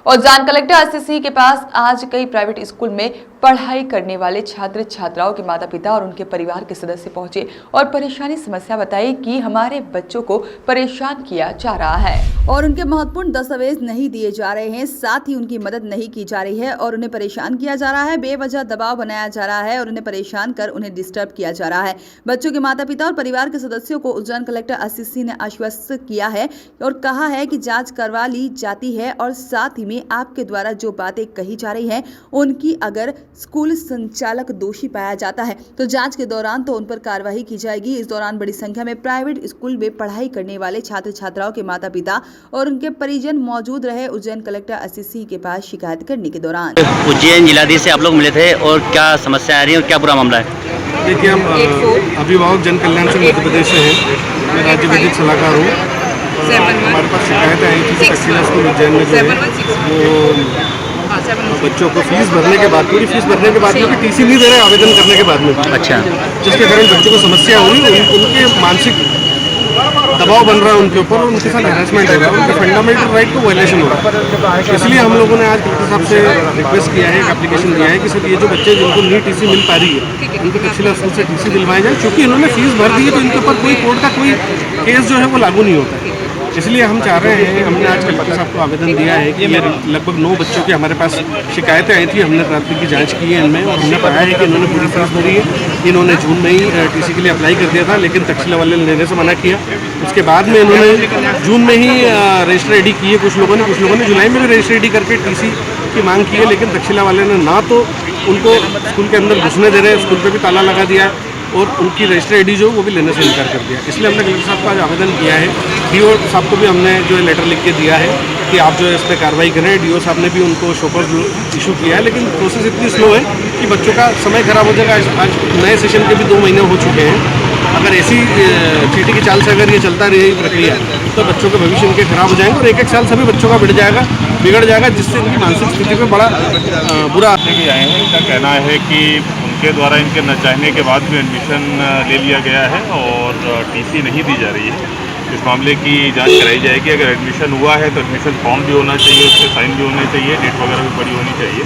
Ujjain collector SSC के पास आज कई प्राइवेट स्कूल में पढ़ाई करने वाले छात्र छात्राओं के माता पिता और उनके परिवार के सदस्य पहुंचे और परेशानी समस्या बताई कि हमारे बच्चों को परेशान किया जा रहा है और उनके महत्वपूर्ण दस्तावेज नहीं दिए जा रहे हैं, साथ ही उनकी मदद नहीं की जा रही है और उन्हें परेशान किया जा रहा है। बेवजह दबाव बनाया जा रहा है और उन्हें परेशान कर उन्हें डिस्टर्ब किया जा रहा है। बच्चों के माता पिता और परिवार के सदस्यों को उज्जैन कलेक्टर एसएससी ने आश्वस्त किया है और कहा है कि जाँच करवा ली जाती है और साथ ही में आपके द्वारा जो बातें कही जा रही हैं उनकी अगर स्कूल संचालक दोषी पाया जाता है तो जांच के दौरान तो उन पर कार्रवाई की जाएगी। इस दौरान बड़ी संख्या में प्राइवेट स्कूल में पढ़ाई करने वाले छात्र छात्राओं के माता पिता और उनके परिजन मौजूद रहे उज्जैन कलेक्टर एसएससी के पास शिकायत करने के दौरान। उज्जैन जिलाधीश से आप लोग मिले थे और क्या समस्या आ रही है और क्या पूरा मामला है? देखिए, हम अभिभावक जन कल्याण संघ मध्य प्रदेश से हैं। मैं राज्य विधिक सलाहकार हूँ। हमारे पास शिकायत आई थी कि तहसील स्कूल उज्जैन में जो है वो बच्चों को फीस भरने के बाद, पूरी फीस भरने के बाद में टीसी नहीं दे रहे आवेदन करने के बाद में। अच्छा। जिसके कारण बच्चों को समस्या हो रही है, उनके मानसिक दबाव बन रहा है उनके ऊपर, उनके साथ हैरेसमेंट हो रहा है, उनके फंडामेंटल राइट को वायलेशन हो रहा है। इसलिए हम लोगों ने आज कलेक्टर साहब से रिक्वेस्ट किया है, एक एप्लीकेशन दिया है कि सर ये जो बच्चे जिनको नहीं टीसी मिल पा रही है उनको तहसील स्कूल से टीसी दिलवाए जाए। क्योंकि इन्होंने फीस भर दी है तो इनके ऊपर कोई कोर्ट का कोई केस जो है वो लागू नहीं होता है। इसलिए हम चाह रहे हैं, हमने आज कलेक्टर साहब को आवेदन दिया है कि ये लगभग 9 बच्चों की हमारे पास शिकायतें आई थी। हमने प्राथमिक की जांच की है इनमें और हमने पाया है कि इन्होंने पूरी फीस भरी है। इन्होंने जून में ही टीसी के लिए अप्लाई कर दिया था, लेकिन तक्षशिला वाले ने लेने से मना किया। उसके बाद में इन्होंने जून में ही रजिस्टर आई डी की है कुछ लोगों ने जुलाई में भी रजिस्टर आई डी करके टीसी की मांग की है, लेकिन तक्षशिला वाले ने ना तो उनको स्कूल के अंदर घुसने दे रहे हैं, स्कूल पर भी ताला लगा दिया है और उनकी रजिस्टर आईडी जो वो भी लेने से इनकार कर दिया। इसलिए हमने कलेक्टर साहब का आज आवेदन किया है। डीओ साहब को भी हमने जो है लेटर लिख के दिया है कि आप जो है इस पर कार्रवाई करें। डीओ साहब ने भी उनको शोकॉज इशू किया है, लेकिन प्रोसेस इतनी स्लो है कि बच्चों का समय खराब हो जाएगा। आज नए सेशन के भी 2 महीने हो चुके हैं। अगर ऐसी चीटी की चाल से अगर ये चलता रही प्रक्रिया तो बच्चों के भविष्य इनके खराब हो जाएंगे और एक साल सभी बच्चों का बिगड़ जाएगा, जिससे इनकी मानसिक स्थिति पर बड़ा बुरा आए हैं। इनका कहना है कि उनके द्वारा इनके न चाहने के बाद भी एडमिशन ले लिया गया है और टीसी नहीं दी जा रही है। इस मामले की जांच कराई जाएगी। अगर एडमिशन हुआ है तो एडमिशन फॉर्म भी होना चाहिए, उस पर साइन भी होने चाहिए, डेट वगैरह भी बड़ी होनी चाहिए।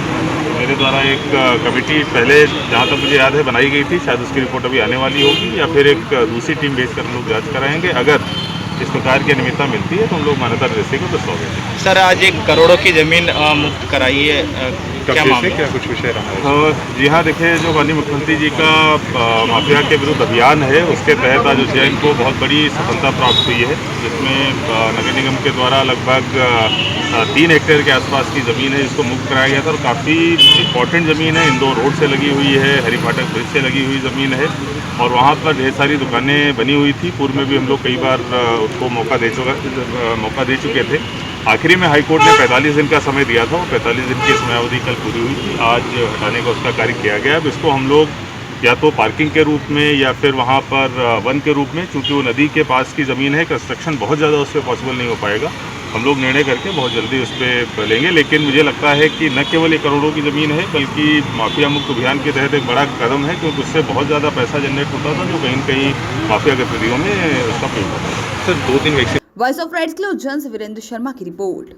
मेरे द्वारा एक कमेटी पहले जहाँ तक मुझे याद है बनाई गई थी, शायद उसकी रिपोर्ट अभी आने वाली होगी या फिर एक दूसरी टीम भेज कर लोग जाँच कराएंगे। अगर इस प्रकार की अनियमितता मिलती है तो हम लोग मान्यता दृष्टि को दस्तावेज। सर, आज 1 करोड़ की ज़मीन मुक्त कराई है, क्या कुछ विषय रहा? जी हाँ, देखिए, जो माननीय मुख्यमंत्री जी का माफिया के विरुद्ध अभियान है उसके तहत आज उज्जैन को बहुत बड़ी सफलता प्राप्त हुई है, जिसमें नगर निगम के द्वारा लगभग 3 हेक्टेयर के आसपास की ज़मीन है जिसको मुक्त कराया गया था और काफ़ी इंपॉर्टेंट ज़मीन है। इंदौर रोड से लगी हुई है, हरी फाटक ब्रिज से लगी हुई ज़मीन है और वहाँ पर ढेर सारी दुकानें बनी हुई थी। पूर्व में भी हम लोग कई बार उसको मौका दे चुके थे। आखिरी में हाईकोर्ट ने 45 दिन का समय दिया था, वो 45 दिन की समयावधि कल पूरी हुई थी। आज हटाने का उसका कार्य किया गया। अब इसको हम लोग या तो पार्किंग के रूप में या फिर वहाँ पर वन के रूप में, चूँकि वो नदी के पास की ज़मीन है, कंस्ट्रक्शन बहुत ज़्यादा उस पर पॉसिबल नहीं हो पाएगा। हम लोग निर्णय करके बहुत जल्दी उस पर लेंगे। लेकिन मुझे लगता है कि न केवल 1 करोड़ों की ज़मीन है बल्कि माफिया मुक्त अभियान के तहत एक बड़ा कदम है, क्योंकि उससे बहुत ज़्यादा पैसा जनरेट होता था जो कहीं न कहीं माफिया गतिविधियों में उसका प्रयोग होता था। वॉइस ऑफ राइट्स के लिए उज्जैन से वीरेंद्र शर्मा की रिपोर्ट।